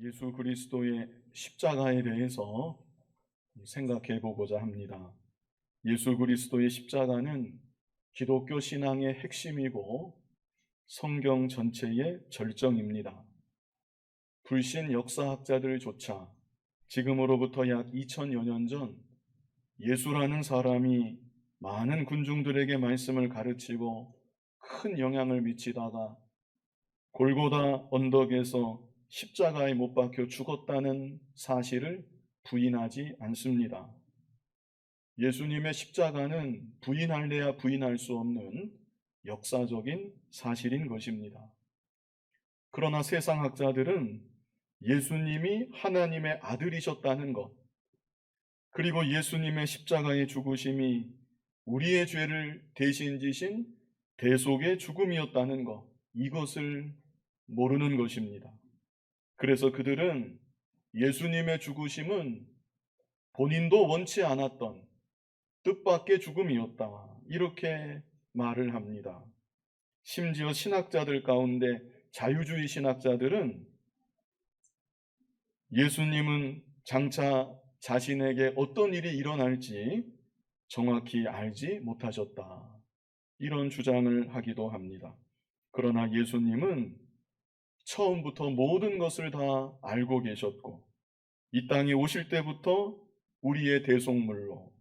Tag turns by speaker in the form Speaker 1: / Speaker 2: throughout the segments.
Speaker 1: 예수 그리스도의 십자가에 대해서 생각해 보고자 합니다. 예수 그리스도의 십자가는 기독교 신앙의 핵심이고 성경 전체의 절정입니다. 불신 역사학자들조차 지금으로부터 약 2000여 년 전 예수라는 사람이 많은 군중들에게 말씀을 가르치고 큰 영향을 미치다가 골고다 언덕에서 십자가에 못 박혀 죽었다는 사실을 부인하지 않습니다. 예수님의 십자가는 부인할래야 부인할 수 없는 역사적인 사실인 것입니다. 그러나 세상 학자들은 예수님이 하나님의 아들이셨다는 것, 그리고 예수님의 십자가의 죽으심이 우리의 죄를 대신 지신 대속의 죽음이었다는 것, 이것을 모르는 것입니다. 그래서 그들은 예수님의 죽으심은 본인도 원치 않았던 뜻밖의 죽음이었다, 이렇게 말을 합니다. 심지어 신학자들 가운데 자유주의 신학자들은 예수님은 장차 자신에게 어떤 일이 일어날지 정확히 알지 못하셨다, 이런 주장을 하기도 합니다. 그러나 예수님은 처음부터 모든 것을 다 알고 계셨고 이 땅에 오실 때부터 우리의 대속물로,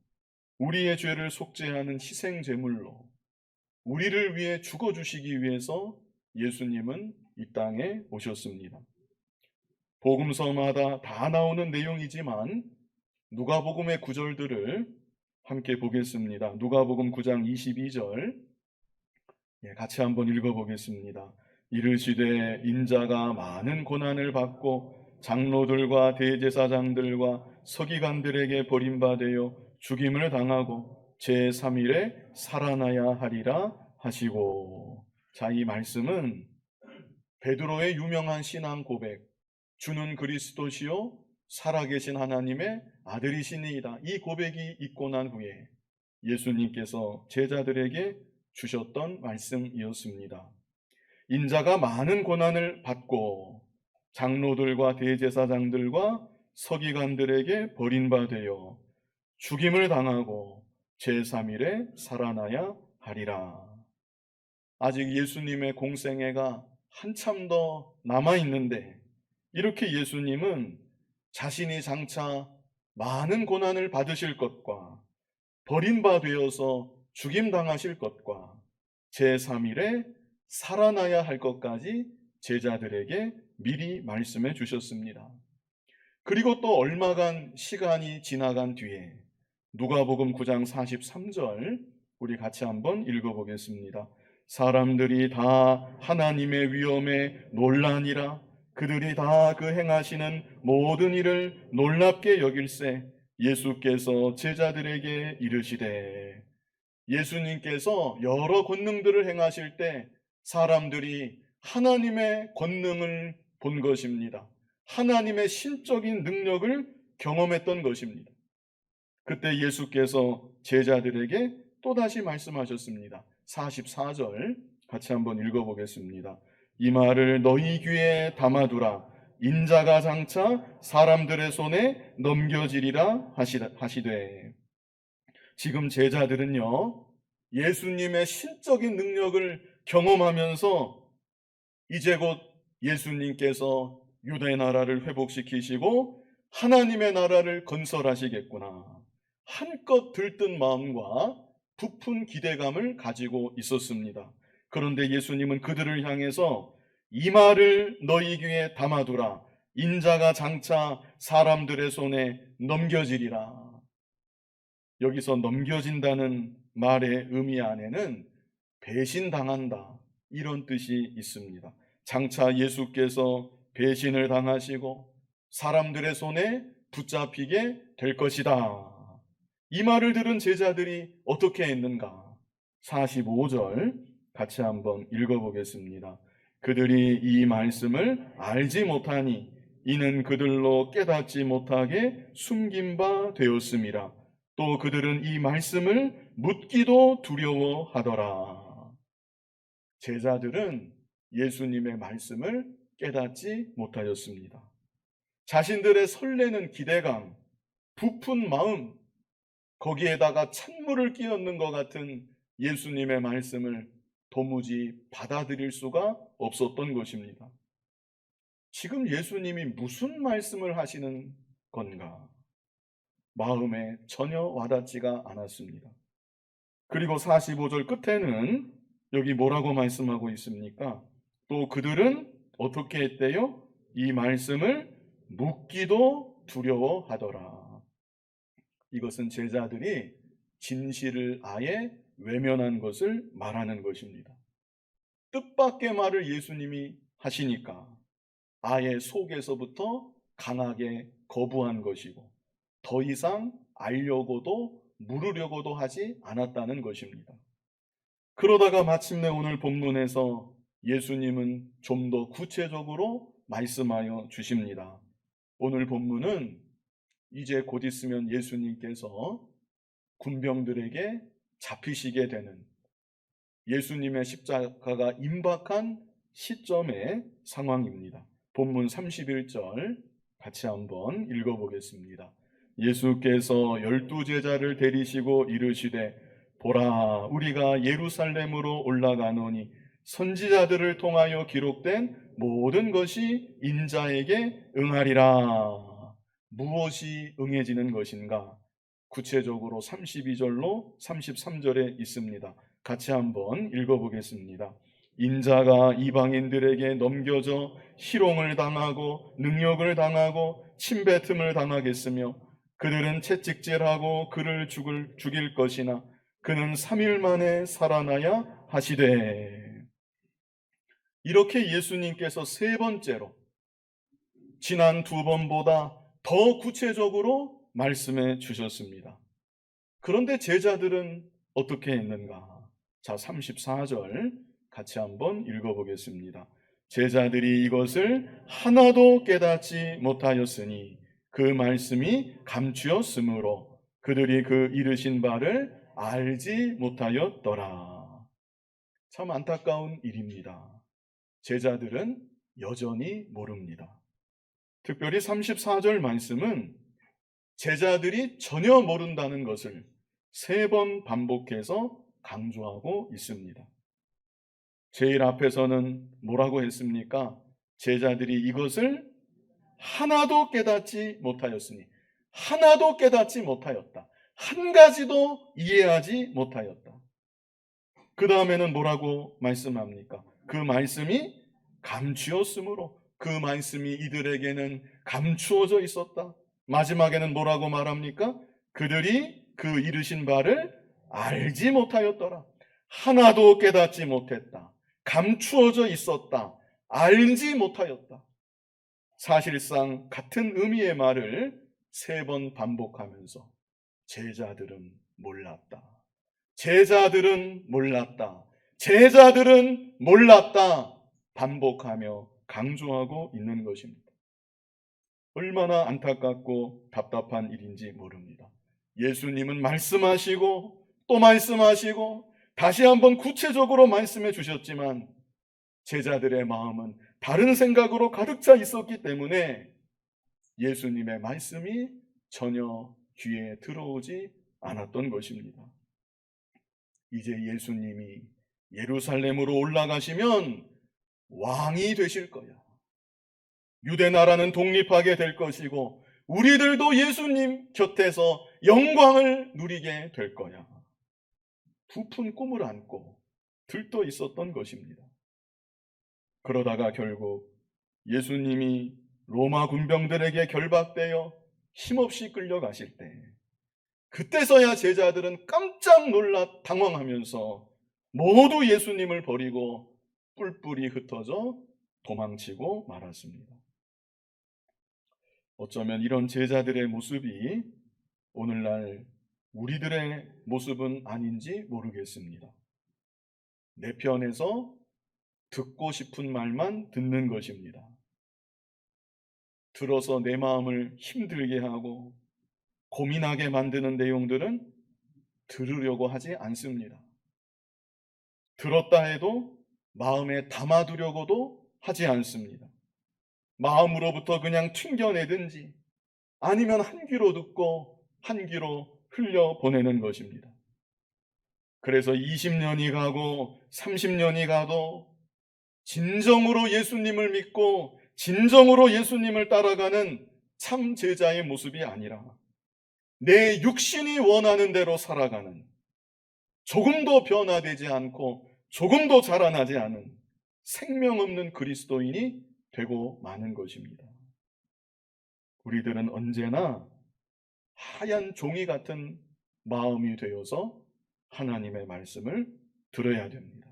Speaker 1: 우리의 죄를 속죄하는 희생제물로 우리를 위해 죽어주시기 위해서 예수님은 이 땅에 오셨습니다. 복음서마다 다 나오는 내용이지만 누가복음의 구절들을 함께 보겠습니다. 누가복음 9장 22절 같이 한번 읽어보겠습니다. 이르시되 인자가 많은 고난을 받고 장로들과 대제사장들과 서기관들에게 버림받아 죽임을 당하고 제3일에 살아나야 하리라 하시고. 자, 이 말씀은 베드로의 유명한 신앙 고백, 주는 그리스도시요 살아계신 하나님의 아들이시니이다, 이 고백이 있고 난 후에 예수님께서 제자들에게 주셨던 말씀이었습니다. 인자가 많은 고난을 받고 장로들과 대제사장들과 서기관들에게 버림받아 죽임을 당하고 제3일에 살아나야 하리라. 아직 예수님의 공생애가 한참 더 남아있는데 이렇게 예수님은 자신이 장차 많은 고난을 받으실 것과 버림받아서 죽임당하실 것과 제3일에 살아나야 할 것까지 제자들에게 미리 말씀해 주셨습니다. 그리고 또 얼마간 시간이 지나간 뒤에 누가복음 9장 43절 우리 같이 한번 읽어보겠습니다. 사람들이 다 하나님의 위엄에 놀라니라. 그들이 다 그 행하시는 모든 일을 놀랍게 여길세 예수께서 제자들에게 이르시되, 예수님께서 여러 권능들을 행하실 때 사람들이 하나님의 권능을 본 것입니다. 하나님의 신적인 능력을 경험했던 것입니다. 그때 예수께서 제자들에게 또다시 말씀하셨습니다. 44절 같이 한번 읽어보겠습니다. 이 말을 너희 귀에 담아두라. 인자가 장차 사람들의 손에 넘겨지리라 하시되. 지금 제자들은요, 예수님의 신적인 능력을 경험하면서 이제 곧 예수님께서 유대 나라를 회복시키시고 하나님의 나라를 건설하시겠구나, 한껏 들뜬 마음과 부푼 기대감을 가지고 있었습니다. 그런데 예수님은 그들을 향해서 이 말을 너희 귀에 담아두라. 인자가 장차 사람들의 손에 넘겨지리라. 여기서 넘겨진다는 말의 의미 안에는 배신당한다, 이런 뜻이 있습니다. 장차 예수께서 배신을 당하시고 사람들의 손에 붙잡히게 될 것이다. 이 말을 들은 제자들이 어떻게 했는가? 45절 같이 한번 읽어보겠습니다. 그들이 이 말씀을 알지 못하니 이는 그들로 깨닫지 못하게 숨긴 바 되었음이라. 또 그들은 이 말씀을 묻기도 두려워하더라. 제자들은 예수님의 말씀을 깨닫지 못하였습니다. 자신들의 설레는 기대감, 부푼 마음, 거기에다가 찬물을 끼얹는 것 같은 예수님의 말씀을 도무지 받아들일 수가 없었던 것입니다. 지금 예수님이 무슨 말씀을 하시는 건가? 마음에 전혀 와닿지가 않았습니다. 그리고 45절 끝에는 여기 뭐라고 말씀하고 있습니까? 또 그들은 어떻게 했대요? 이 말씀을 묻기도 두려워하더라. 이것은 제자들이 진실을 아예 외면한 것을 말하는 것입니다. 뜻밖의 말을 예수님이 하시니까 아예 속에서부터 강하게 거부한 것이고 더 이상 알려고도 물으려고도 하지 않았다는 것입니다. 그러다가 마침내 오늘 본문에서 예수님은 좀 더 구체적으로 말씀하여 주십니다. 오늘 본문은 이제 곧 있으면 예수님께서 군병들에게 잡히시게 되는 예수님의 십자가가 임박한 시점의 상황입니다. 본문 31절 같이 한번 읽어보겠습니다. 예수께서 12제자를 데리시고 이르시되 보라 우리가 예루살렘으로 올라가노니 선지자들을 통하여 기록된 모든 것이 인자에게 응하리라. 무엇이 응해지는 것인가? 구체적으로 32절로 33절에 있습니다. 같이 한번 읽어보겠습니다. 인자가 이방인들에게 넘겨져 희롱을 당하고 능욕을 당하고 침뱉음을 당하겠으며 그들은 채찍질하고 그를 죽일 것이나 그는 3일 만에 살아나야 하시되. 이렇게 예수님께서 세 번째로 지난 두 번보다 더 구체적으로 말씀해 주셨습니다. 그런데 제자들은 어떻게 했는가? 자, 34절 같이 한번 읽어보겠습니다. 제자들이 이것을 하나도 깨닫지 못하였으니 그 말씀이 감추었으므로 그들이 그 이르신 바를 알지 못하였더라. 참 안타까운 일입니다. 제자들은 여전히 모릅니다. 특별히 34절 말씀은 제자들이 전혀 모른다는 것을 세 번 반복해서 강조하고 있습니다. 제일 앞에서는 뭐라고 했습니까? 제자들이 이것을 하나도 깨닫지 못하였으니, 하나도 깨닫지 못하였다. 한 가지도 이해하지 못하였다. 그 다음에는 뭐라고 말씀합니까? 그 말씀이 감추었으므로, 그 말씀이 이들에게는 감추어져 있었다. 마지막에는 뭐라고 말합니까? 그들이 그 이르신 바를 알지 못하였더라. 하나도 깨닫지 못했다. 감추어져 있었다. 알지 못하였다. 사실상 같은 의미의 말을 세 번 반복하면서 제자들은 몰랐다. 제자들은 몰랐다. 제자들은 몰랐다. 반복하며 강조하고 있는 것입니다. 얼마나 안타깝고 답답한 일인지 모릅니다. 예수님은 말씀하시고 또 말씀하시고 다시 한번 구체적으로 말씀해 주셨지만 제자들의 마음은 다른 생각으로 가득 차 있었기 때문에 예수님의 말씀이 전혀 귀에 들어오지 않았던 것입니다. 이제 예수님이 예루살렘으로 올라가시면 왕이 되실 거야. 유대 나라는 독립하게 될 것이고 우리들도 예수님 곁에서 영광을 누리게 될 거야. 부푼 꿈을 안고 들떠 있었던 것입니다. 그러다가 결국 예수님이 로마 군병들에게 결박되어 힘없이 끌려가실 때 그때서야 제자들은 깜짝 놀라 당황하면서 모두 예수님을 버리고 뿔뿔이 흩어져 도망치고 말았습니다. 어쩌면 이런 제자들의 모습이 오늘날 우리들의 모습은 아닌지 모르겠습니다. 내 편에서 듣고 싶은 말만 듣는 것입니다. 들어서 내 마음을 힘들게 하고 고민하게 만드는 내용들은 들으려고 하지 않습니다. 들었다 해도 마음에 담아두려고도 하지 않습니다. 마음으로부터 그냥 튕겨내든지 아니면 한 귀로 듣고 한 귀로 흘려보내는 것입니다. 그래서 20년이 가고 30년이 가도 진정으로 예수님을 믿고 진정으로 예수님을 따라가는 참 제자의 모습이 아니라 내 육신이 원하는 대로 살아가는, 조금도 변화되지 않고 조금도 자라나지 않은 생명 없는 그리스도인이 되고 마는 것입니다. 우리들은 언제나 하얀 종이 같은 마음이 되어서 하나님의 말씀을 들어야 됩니다.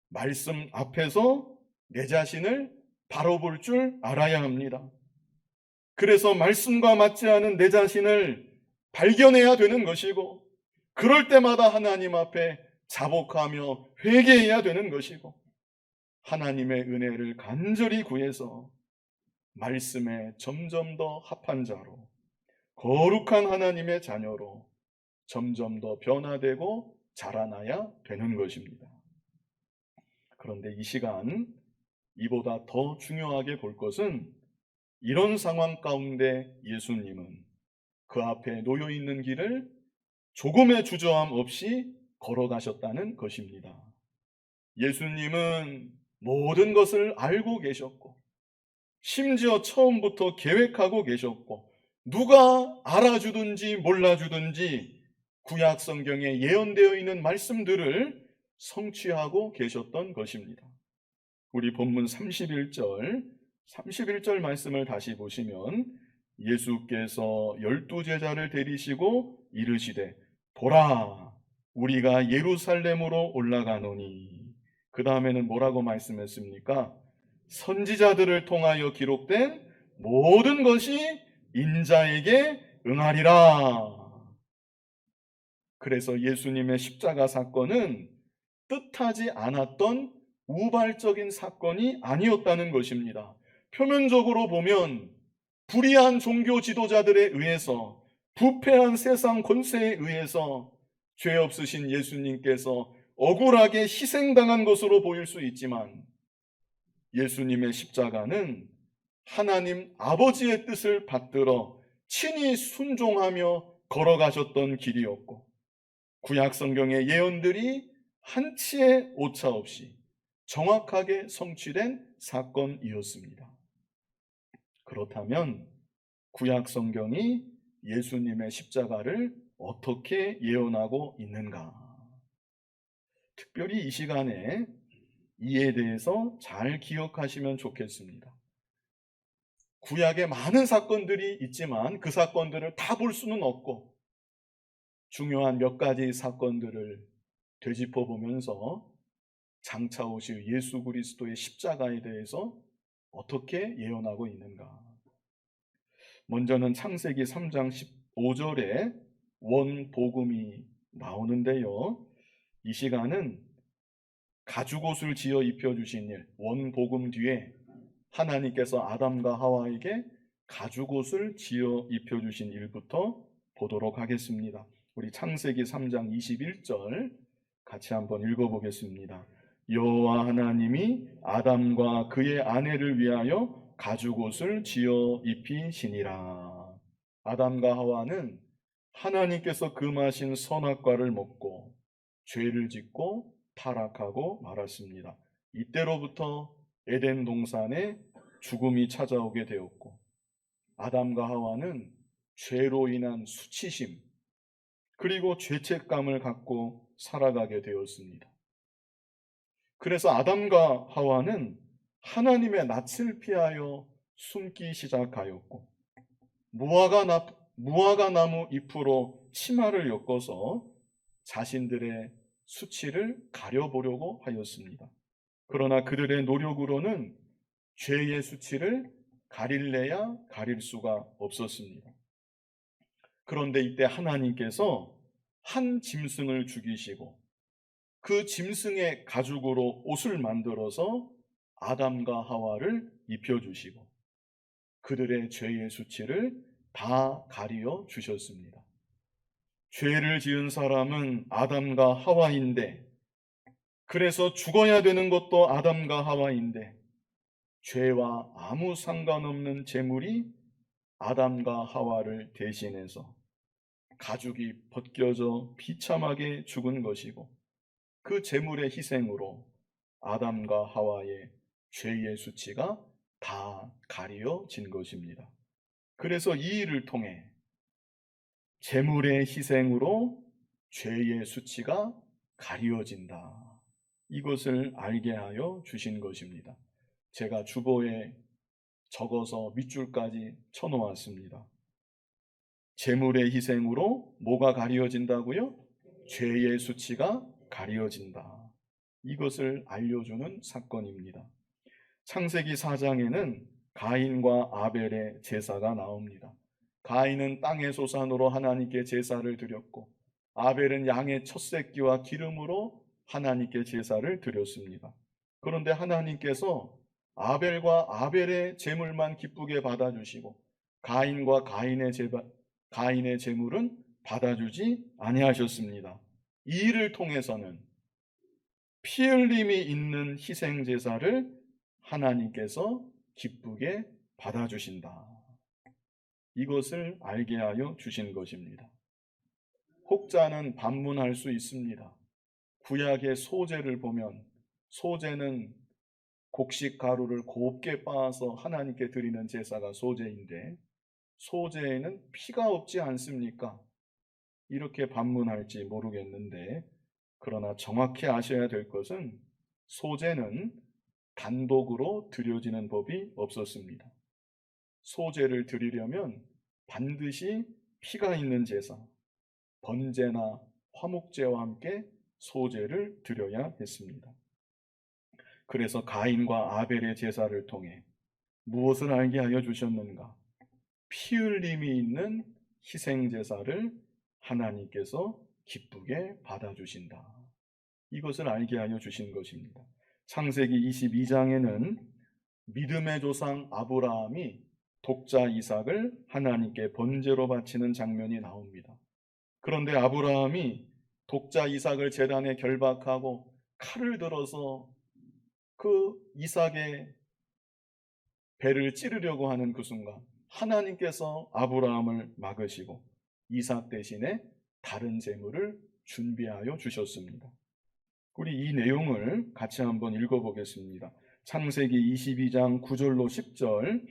Speaker 1: 말씀 앞에서 내 자신을 바로 볼 줄 알아야 합니다. 그래서 말씀과 맞지 않은 내 자신을 발견해야 되는 것이고, 그럴 때마다 하나님 앞에 자복하며 회개해야 되는 것이고, 하나님의 은혜를 간절히 구해서 말씀에 점점 더 합한 자로, 거룩한 하나님의 자녀로 점점 더 변화되고 자라나야 되는 것입니다. 그런데 이 시간 이보다 더 중요하게 볼 것은, 이런 상황 가운데 예수님은 그 앞에 놓여 있는 길을 조금의 주저함 없이 걸어가셨다는 것입니다. 예수님은 모든 것을 알고 계셨고, 심지어 처음부터 계획하고 계셨고, 누가 알아주든지 몰라주든지 구약 성경에 예언되어 있는 말씀들을 성취하고 계셨던 것입니다. 우리 본문 31절 말씀을 다시 보시면, 예수께서 12제자를 데리시고 이르시되 보라, 우리가 예루살렘으로 올라가노니. 그 다음에는 뭐라고 말씀했습니까? 선지자들을 통하여 기록된 모든 것이 인자에게 응하리라. 그래서 예수님의 십자가 사건은 뜻하지 않았던 우발적인 사건이 아니었다는 것입니다. 표면적으로 보면 불의한 종교 지도자들에 의해서, 부패한 세상 권세에 의해서 죄 없으신 예수님께서 억울하게 희생당한 것으로 보일 수 있지만, 예수님의 십자가는 하나님 아버지의 뜻을 받들어 친히 순종하며 걸어가셨던 길이었고, 구약 성경의 예언들이 한치의 오차 없이 정확하게 성취된 사건이었습니다. 그렇다면 구약 성경이 예수님의 십자가를 어떻게 예언하고 있는가? 특별히 이 시간에 이에 대해서 잘 기억하시면 좋겠습니다. 구약에 많은 사건들이 있지만 그 사건들을 다 볼 수는 없고, 중요한 몇 가지 사건들을 되짚어 보면서 장차 오실 예수 그리스도의 십자가에 대해서 어떻게 예언하고 있는가? 먼저는 창세기 3장 15절에 원복음이 나오는데요. 이 시간은 가죽옷을 지어 입혀주신 일, 원복음 뒤에 하나님께서 아담과 하와에게 가죽옷을 지어 입혀주신 일부터 보도록 하겠습니다. 우리 창세기 3장 21절 같이 한번 읽어보겠습니다. 여호와 하나님이 아담과 그의 아내를 위하여 가죽옷을 지어 입히시니라. 아담과 하와는 하나님께서 금하신 선악과를 먹고 죄를 짓고 타락하고 말았습니다. 이때로부터 에덴 동산에 죽음이 찾아오게 되었고, 아담과 하와는 죄로 인한 수치심 그리고 죄책감을 갖고 살아가게 되었습니다. 그래서 아담과 하와는 하나님의 낯을 피하여 숨기 시작하였고, 무화과 나무 잎으로 치마를 엮어서 자신들의 수치를 가려보려고 하였습니다. 그러나 그들의 노력으로는 죄의 수치를 가릴래야 가릴 수가 없었습니다. 그런데 이때 하나님께서 한 짐승을 죽이시고 그 짐승의 가죽으로 옷을 만들어서 아담과 하와를 입혀주시고 그들의 죄의 수치를 다 가리어 주셨습니다. 죄를 지은 사람은 아담과 하와인데, 그래서 죽어야 되는 것도 아담과 하와인데, 죄와 아무 상관없는 제물이 아담과 하와를 대신해서 가죽이 벗겨져 비참하게 죽은 것이고, 그 제물의 희생으로 아담과 하와의 죄의 수치가 다 가려진 것입니다. 그래서 이 일을 통해 제물의 희생으로 죄의 수치가 가려진다, 이것을 알게 하여 주신 것입니다. 제가 주보에 적어서 밑줄까지 쳐놓았습니다. 제물의 희생으로 뭐가 가려진다고요? 죄의 수치가 가려진다. 이것을 알려주는 사건입니다. 창세기 4장에는 가인과 아벨의 제사가 나옵니다. 가인은 땅의 소산으로 하나님께 제사를 드렸고, 아벨은 양의 첫 새끼와 기름으로 하나님께 제사를 드렸습니다. 그런데 하나님께서 아벨과 아벨의 제물만 기쁘게 받아주시고, 가인과 가인의 제물은 받아주지 아니하셨습니다. 이 일을 통해서는 피 흘림이 있는 희생 제사를 하나님께서 기쁘게 받아주신다, 이것을 알게 하여 주신 것입니다. 혹자는 반문할 수 있습니다. 구약의 소제를 보면, 소제는 곡식 가루를 곱게 빻아서 하나님께 드리는 제사가 소제인데, 소제에는 피가 없지 않습니까? 이렇게 반문할지 모르겠는데, 그러나 정확히 아셔야 될 것은 소제는 단독으로 드려지는 법이 없었습니다. 소제를 드리려면 반드시 피가 있는 제사, 번제나 화목제와 함께 소제를 드려야 했습니다. 그래서 가인과 아벨의 제사를 통해 무엇을 알게 하여 주셨는가? 피 흘림이 있는 희생 제사를 하나님께서 기쁘게 받아주신다, 이것을 알게 하여 주신 것입니다. 창세기 22장에는 믿음의 조상 아브라함이 독자 이삭을 하나님께 번제로 바치는 장면이 나옵니다. 그런데 아브라함이 독자 이삭을 제단에 결박하고 칼을 들어서 그 이삭의 배를 찌르려고 하는 그 순간, 하나님께서 아브라함을 막으시고 이삭 대신에 다른 제물을 준비하여 주셨습니다. 우리 이 내용을 같이 한번 읽어보겠습니다. 창세기 22장 9절로 10절.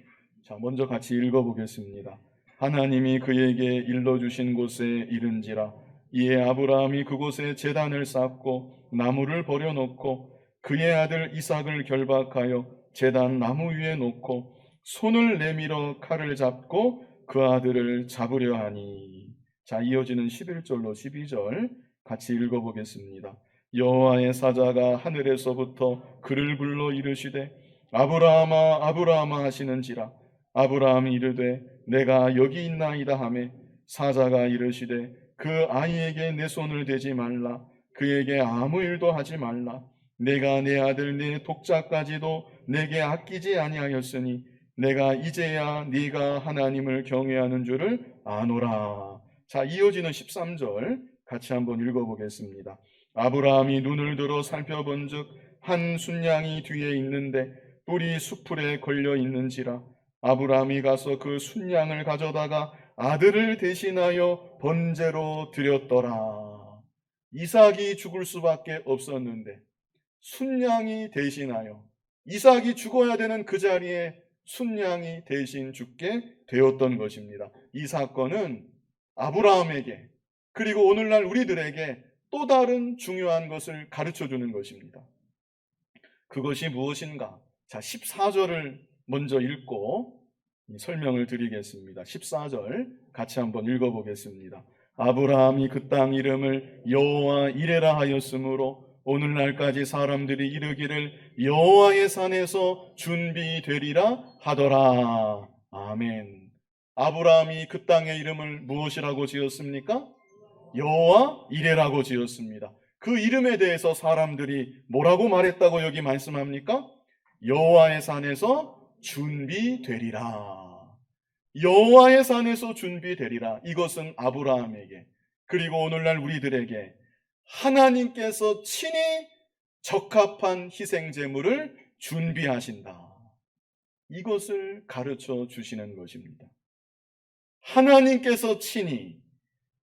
Speaker 1: 자, 먼저 같이 읽어보겠습니다. 하나님이 그에게 일러주신 곳에 이른지라, 이에 아브라함이 그곳에 제단을 쌓고 나무를 버려놓고 그의 아들 이삭을 결박하여 제단 나무 위에 놓고 손을 내밀어 칼을 잡고 그 아들을 잡으려 하니. 자, 이어지는 11절로 12절 같이 읽어보겠습니다. 여호와의 사자가 하늘에서부터 그를 불러 이르시되 아브라함아 아브라함아 하시는지라. 아브라함이 이르되 내가 여기 있나이다 하매, 사자가 이르시되 그 아이에게 내 손을 대지 말라, 그에게 아무 일도 하지 말라. 내가 내 아들 내 독자까지도 내게 아끼지 아니하였으니 내가 이제야 네가 하나님을 경외하는 줄을 아노라. 자, 이어지는 13절 같이 한번 읽어보겠습니다. 아브라함이 눈을 들어 살펴본즉 한 순양이 뒤에 있는데 뿔이 수풀에 걸려 있는지라. 아브라함이 가서 그 순양을 가져다가 아들을 대신하여 번제로 드렸더라. 이삭이 죽을 수밖에 없었는데 순양이 대신하여, 이삭이 죽어야 되는 그 자리에 순양이 대신 죽게 되었던 것입니다. 이 사건은 아브라함에게, 그리고 오늘날 우리들에게 또 다른 중요한 것을 가르쳐 주는 것입니다. 그것이 무엇인가? 자, 14절을 먼저 읽고 설명을 드리겠습니다. 14절 같이 한번 읽어보겠습니다. 아브라함이 그 땅 이름을 여호와 이레라 하였으므로 오늘날까지 사람들이 이르기를 여호와의 산에서 준비되리라 하더라. 아멘. 아브라함이 그 땅의 이름을 무엇이라고 지었습니까? 여호와 이레라고 지었습니다. 그 이름에 대해서 사람들이 뭐라고 말했다고 여기 말씀합니까? 여호와의 산에서 준비되리라. 여호와의 산에서 준비되리라. 이것은 아브라함에게, 그리고 오늘날 우리들에게 하나님께서 친히 적합한 희생 제물을 준비하신다. 이것을 가르쳐 주시는 것입니다. 하나님께서 친히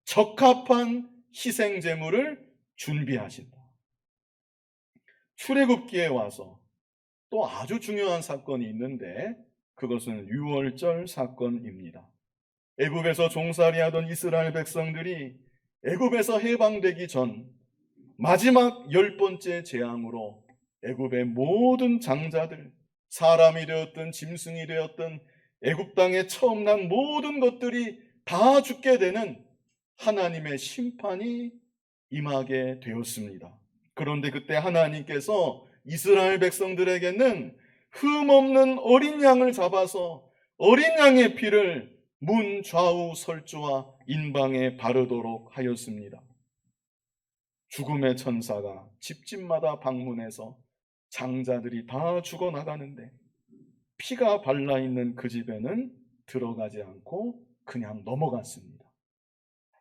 Speaker 1: 적합한 희생 제물을 준비하신다. 출애굽기에 와서 또 아주 중요한 사건이 있는데 그것은 유월절 사건입니다. 애굽에서 종살이하던 이스라엘 백성들이 애굽에서 해방되기 전 마지막 10번째 재앙으로 애굽의 모든 장자들, 사람이 되었든 짐승이 되었든 애굽 땅에 처음 난 모든 것들이 다 죽게 되는 하나님의 심판이 임하게 되었습니다. 그런데 그때 하나님께서 이스라엘 백성들에게는 흠없는 어린 양을 잡아서 어린 양의 피를 문 좌우 설주와 인방에 바르도록 하였습니다. 죽음의 천사가 집집마다 방문해서 장자들이 다 죽어나가는데 피가 발라있는 그 집에는 들어가지 않고 그냥 넘어갔습니다.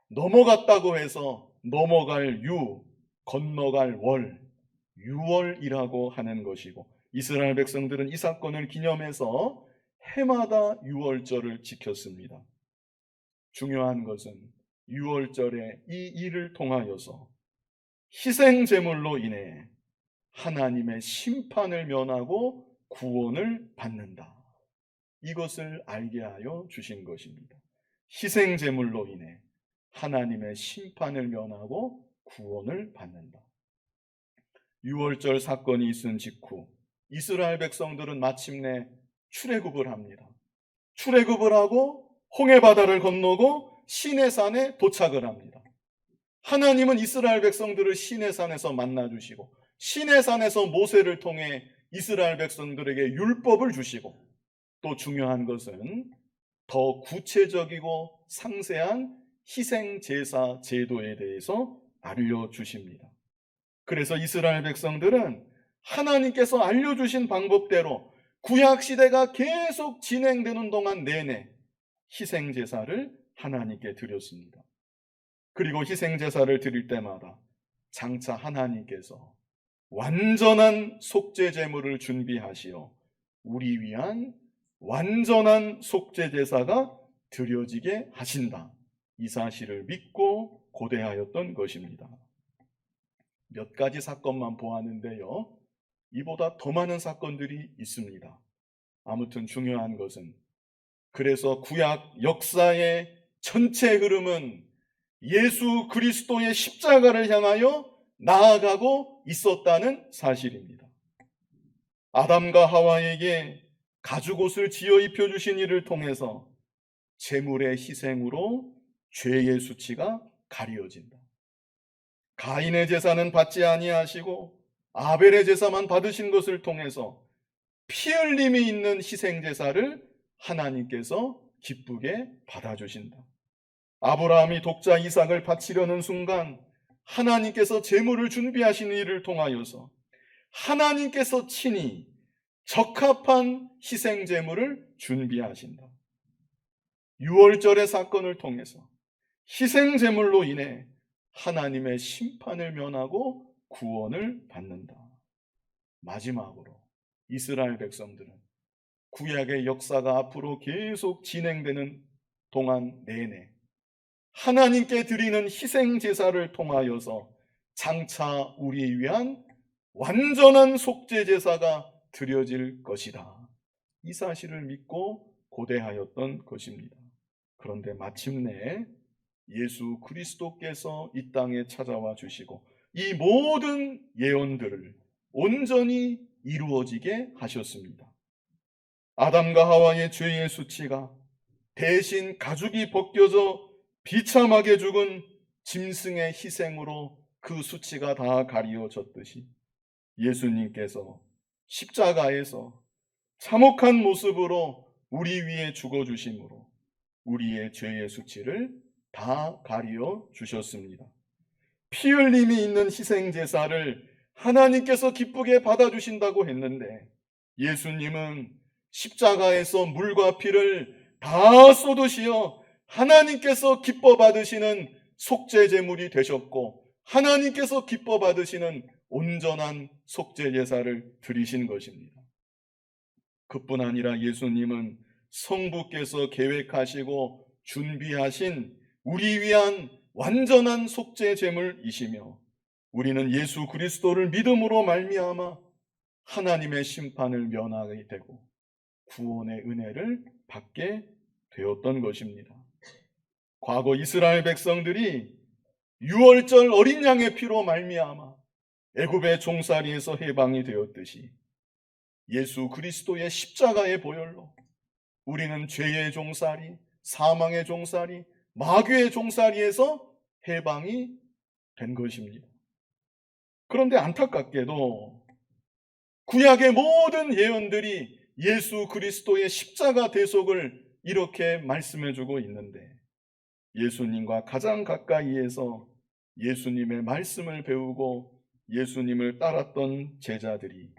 Speaker 1: 넘어갔다고 해서 넘어갈 유, 건너갈 월, 유월이라고 하는 것이고 이스라엘 백성들은 이 사건을 기념해서 해마다 유월절을 지켰습니다. 중요한 것은 유월절에 이 일을 통하여서 희생제물로 인해 하나님의 심판을 면하고 구원을 받는다. 이것을 알게 하여 주신 것입니다. 희생제물로 인해 하나님의 심판을 면하고 구원을 받는다. 유월절 사건이 있은 직후 이스라엘 백성들은 마침내 출애굽을 합니다. 출애굽을 하고 홍해바다를 건너고 시내산에 도착을 합니다. 하나님은 이스라엘 백성들을 시내산에서 만나주시고 시내산에서 모세를 통해 이스라엘 백성들에게 율법을 주시고 또 중요한 것은 더 구체적이고 상세한 희생제사 제도에 대해서 알려주십니다. 그래서 이스라엘 백성들은 하나님께서 알려주신 방법대로 구약시대가 계속 진행되는 동안 내내 희생제사를 하나님께 드렸습니다. 그리고 희생제사를 드릴 때마다 장차 하나님께서 완전한 속죄제물을 준비하시어 우리 위한 완전한 속죄제사가 드려지게 하신다. 이 사실을 믿고 고대하였던 것입니다. 몇 가지 사건만 보았는데요. 이보다 더 많은 사건들이 있습니다. 아무튼 중요한 것은 그래서 구약 역사의 전체 흐름은 예수 그리스도의 십자가를 향하여 나아가고 있었다는 사실입니다. 아담과 하와에게 가죽옷을 지어 입혀주신 이를 통해서 제물의 희생으로 죄의 수치가 가려진다. 가인의 제사는 받지 아니하시고 아벨의 제사만 받으신 것을 통해서 피 흘림이 있는 희생제사를 하나님께서 기쁘게 받아주신다. 아브라함이 독자 이삭을 바치려는 순간 하나님께서 제물을 준비하시는 일을 통하여서 하나님께서 친히 적합한 희생제물을 준비하신다. 유월절의 사건을 통해서 희생제물로 인해 하나님의 심판을 면하고 구원을 받는다. 마지막으로 이스라엘 백성들은 구약의 역사가 앞으로 계속 진행되는 동안 내내 하나님께 드리는 희생제사를 통하여서 장차 우리 위한 완전한 속죄제사가 드려질 것이다. 이 사실을 믿고 고대하였던 것입니다. 그런데 마침내 예수 그리스도께서 이 땅에 찾아와 주시고 이 모든 예언들을 온전히 이루어지게 하셨습니다. 아담과 하와의 죄의 수치가 대신 가죽이 벗겨져 비참하게 죽은 짐승의 희생으로 그 수치가 다 가리워졌듯이 예수님께서 십자가에서 참혹한 모습으로 우리 위에 죽어주심으로 우리의 죄의 수치를 다 가리워 주셨습니다. 피 흘림이 있는 희생제사를 하나님께서 기쁘게 받아주신다고 했는데 예수님은 십자가에서 물과 피를 다 쏟으시어 하나님께서 기뻐 받으시는 속죄제물이 되셨고 하나님께서 기뻐 받으시는 온전한 속죄제사를 드리신 것입니다. 그뿐 아니라 예수님은 성부께서 계획하시고 준비하신 우리 위한 완전한 속죄 제물이시며, 우리는 예수 그리스도를 믿음으로 말미암아 하나님의 심판을 면하게 되고 구원의 은혜를 받게 되었던 것입니다. 과거 이스라엘 백성들이 유월절 어린 양의 피로 말미암아 애굽의 종살이에서 해방이 되었듯이 예수 그리스도의 십자가의 보혈로 우리는 죄의 종살이, 사망의 종살이, 마귀의 종살이에서 해방이 된 것입니다. 그런데 안타깝게도 구약의 모든 예언들이 예수 그리스도의 십자가 대속을 이렇게 말씀해주고 있는데, 예수님과 가장 가까이에서 예수님의 말씀을 배우고 예수님을 따랐던 제자들이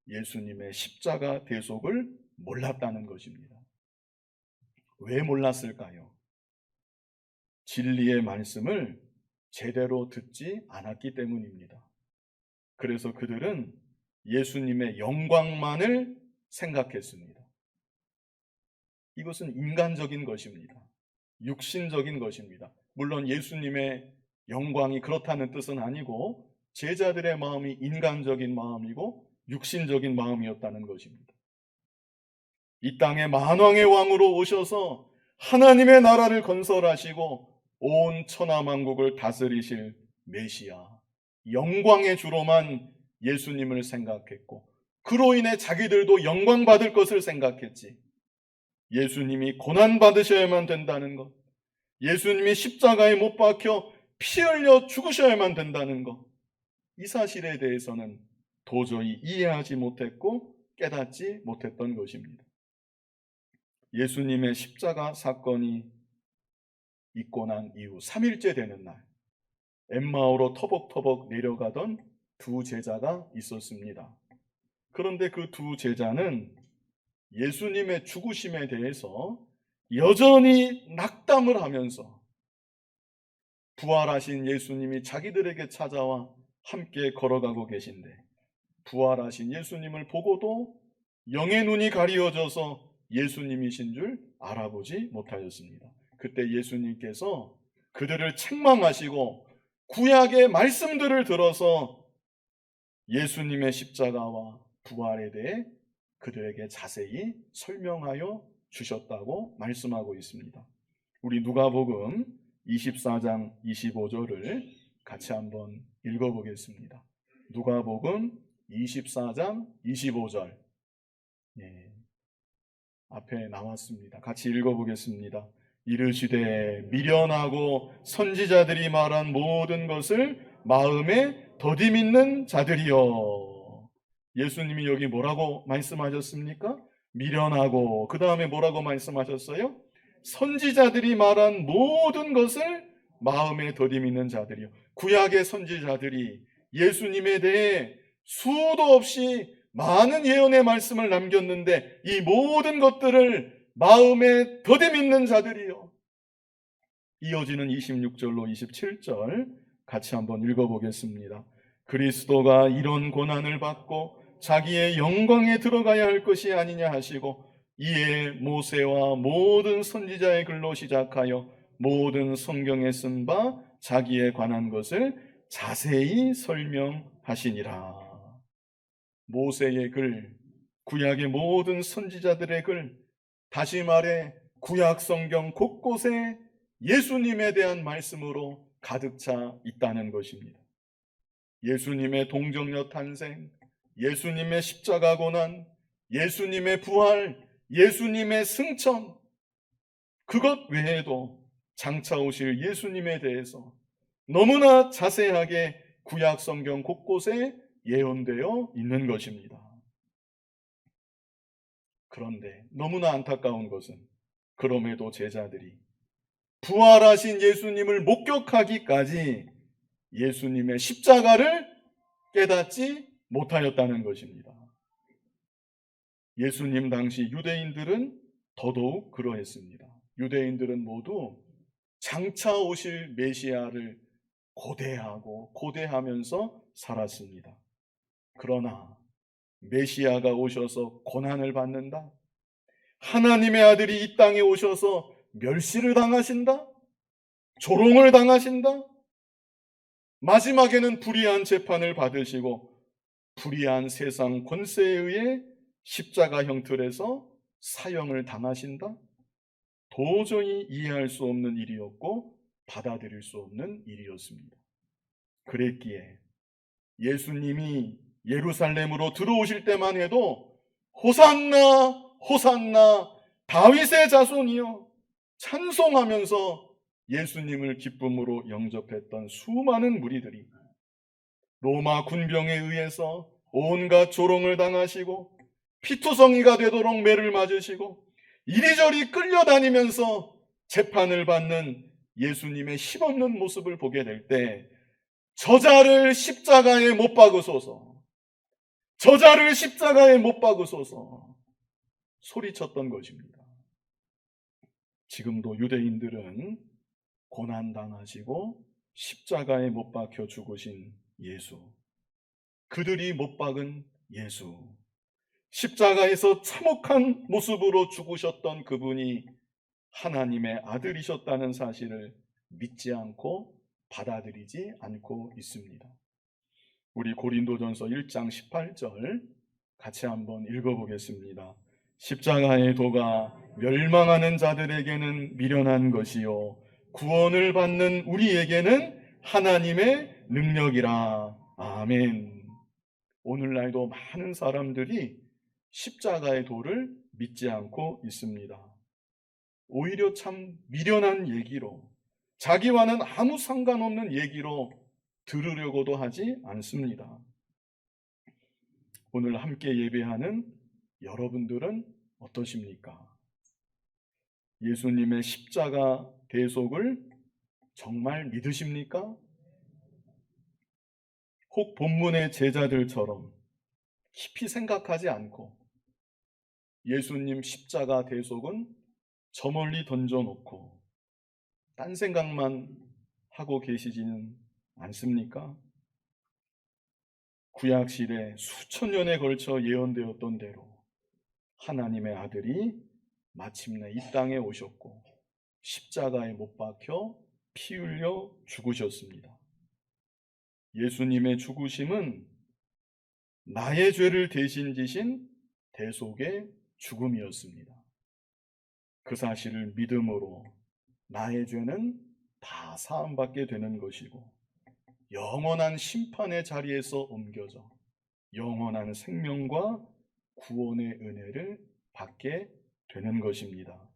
Speaker 1: 예수님의 십자가 대속을 몰랐다는 것입니다. 왜 몰랐을까요? 진리의 말씀을 제대로 듣지 않았기 때문입니다. 그래서 그들은 예수님의 영광만을 생각했습니다. 이것은 인간적인 것입니다. 육신적인 것입니다. 물론 예수님의 영광이 그렇다는 뜻은 아니고 제자들의 마음이 인간적인 마음이고 육신적인 마음이었다는 것입니다. 이 땅에 만왕의 왕으로 오셔서 하나님의 나라를 건설하시고 온 천하만국을 다스리실 메시아, 영광의 주로만 예수님을 생각했고, 그로 인해 자기들도 영광 받을 것을 생각했지, 예수님이 고난 받으셔야만 된다는 것, 예수님이 십자가에 못 박혀 피 흘려 죽으셔야만 된다는 것, 이 사실에 대해서는 도저히 이해하지 못했고 깨닫지 못했던 것입니다. 예수님의 십자가 사건이 있고 난 이후 3일째 되는 날, 엠마오로 터벅터벅 내려가던 두 제자가 있었습니다. 그런데 그 두 제자는 예수님의 죽으심에 대해서 여전히 낙담을 하면서 부활하신 예수님이 자기들에게 찾아와 함께 걸어가고 계신데, 부활하신 예수님을 보고도 영의 눈이 가리워져서 예수님이신 줄 알아보지 못하였습니다. 그때 예수님께서 그들을 책망하시고 구약의 말씀들을 들어서 예수님의 십자가와 부활에 대해 그들에게 자세히 설명하여 주셨다고 말씀하고 있습니다. 우리 누가복음 24장 25절을 같이 한번 읽어보겠습니다. 누가복음 24장 25절. 예, 앞에 나왔습니다. 같이 읽어보겠습니다. 이르시되 미련하고 선지자들이 말한 모든 것을 마음에 더디 믿는 자들이여. 예수님이 여기 뭐라고 말씀하셨습니까? 미련하고, 그 다음에 뭐라고 말씀하셨어요? 선지자들이 말한 모든 것을 마음에 더디 믿는 자들이요. 구약의 선지자들이 예수님에 대해 수도 없이 많은 예언의 말씀을 남겼는데 이 모든 것들을 마음에 더디 믿는 자들이요. 이어지는 26절로 27절 같이 한번 읽어보겠습니다. 그리스도가 이런 고난을 받고 자기의 영광에 들어가야 할 것이 아니냐 하시고, 이에 모세와 모든 선지자의 글로 시작하여 모든 성경에 쓴 바 자기에 관한 것을 자세히 설명하시니라. 모세의 글, 구약의 모든 선지자들의 글, 다시 말해 구약 성경 곳곳에 예수님에 대한 말씀으로 가득 차 있다는 것입니다. 예수님의 동정녀 탄생, 예수님의 십자가 고난, 예수님의 부활, 예수님의 승천, 그것 외에도 장차 오실 예수님에 대해서 너무나 자세하게 구약 성경 곳곳에 예언되어 있는 것입니다. 그런데 너무나 안타까운 것은 그럼에도 제자들이 부활하신 예수님을 목격하기까지 예수님의 십자가를 깨닫지 못하였다는 것입니다. 예수님 당시 유대인들은 더더욱 그러했습니다. 유대인들은 모두 장차 오실 메시아를 고대하고 고대하면서 살았습니다. 그러나 메시아가 오셔서 고난을 받는다. 하나님의 아들이 이 땅에 오셔서 멸시를 당하신다. 조롱을 당하신다. 마지막에는 불의한 재판을 받으시고 불의한 세상 권세에 의해 십자가 형틀에서 사형을 당하신다. 도저히 이해할 수 없는 일이었고 받아들일 수 없는 일이었습니다. 그랬기에 예수님이 예루살렘으로 들어오실 때만 해도 호산나 호산나 다윗의 자손이여 찬송하면서 예수님을 기쁨으로 영접했던 수많은 무리들이 로마 군병에 의해서 온갖 조롱을 당하시고 피투성이가 되도록 매를 맞으시고 이리저리 끌려다니면서 재판을 받는 예수님의 힘없는 모습을 보게 될 때 저자를 십자가에 못 박으소서, 저자를 십자가에 못 박으소서 소리쳤던 것입니다. 지금도 유대인들은 고난당하시고 십자가에 못 박혀 죽으신 예수, 그들이 못 박은 예수, 십자가에서 참혹한 모습으로 죽으셨던 그분이 하나님의 아들이셨다는 사실을 믿지 않고 받아들이지 않고 있습니다. 우리 고린도전서 1장 18절 같이 한번 읽어보겠습니다. 십자가의 도가 멸망하는 자들에게는 미련한 것이요 구원을 받는 우리에게는 하나님의 능력이라. 아멘. 오늘날도 많은 사람들이 십자가의 도를 믿지 않고 있습니다. 오히려 참 미련한 얘기로, 자기와는 아무 상관없는 얘기로 들으려고도 하지 않습니다. 오늘 함께 예배하는 여러분들은 어떠십니까? 예수님의 십자가 대속을 정말 믿으십니까? 혹 본문의 제자들처럼 깊이 생각하지 않고 예수님 십자가 대속은 저 멀리 던져놓고 딴 생각만 하고 계시지는 않습니까? 구약시대 수천 년에 걸쳐 예언되었던 대로 하나님의 아들이 마침내 이 땅에 오셨고 십자가에 못 박혀 피 흘려 죽으셨습니다. 예수님의 죽으심은 나의 죄를 대신 지신 대속의 죽음이었습니다. 그 사실을 믿음으로 나의 죄는 다 사함받게 되는 것이고 영원한 심판의 자리에서 옮겨져 영원한 생명과 구원의 은혜를 받게 되는 것입니다.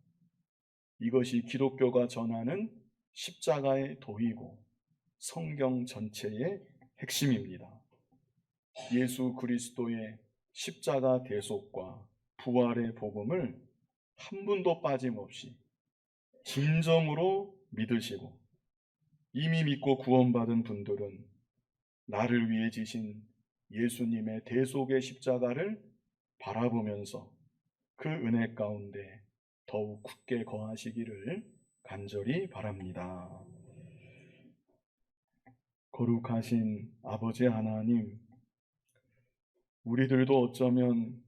Speaker 1: 이것이 기독교가 전하는 십자가의 도이고 성경 전체의 핵심입니다. 예수 그리스도의 십자가 대속과 부활의 복음을 한 분도 빠짐없이 진정으로 믿으시고 이미 믿고 구원받은 분들은 나를 위해 지신 예수님의 대속의 십자가를 바라보면서 그 은혜 가운데 더욱 굳게 거하시기를 간절히 바랍니다. 거룩하신 아버지 하나님, 우리들도 어쩌면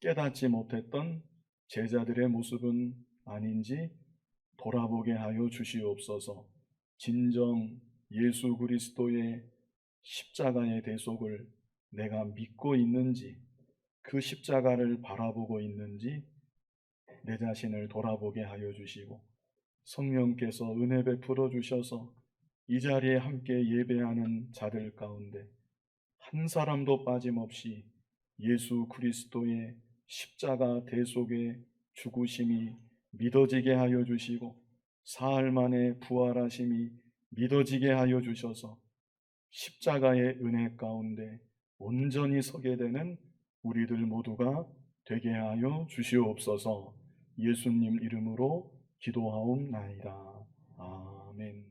Speaker 1: 깨닫지 못했던 제자들의 모습은 아닌지 돌아보게 하여 주시옵소서. 진정 예수 그리스도의 십자가의 대속을 내가 믿고 있는지, 그 십자가를 바라보고 있는지 내 자신을 돌아보게 하여 주시고 성령께서 은혜 베풀어 주셔서 이 자리에 함께 예배하는 자들 가운데 한 사람도 빠짐없이 예수 그리스도의 십자가 대속의 죽으심이 믿어지게 하여 주시고 사흘 만에 부활하심이 믿어지게 하여 주셔서 십자가의 은혜 가운데 온전히 서게 되는 우리들 모두가 되게 하여 주시옵소서. 예수님 이름으로 기도하옵나이다. 아멘.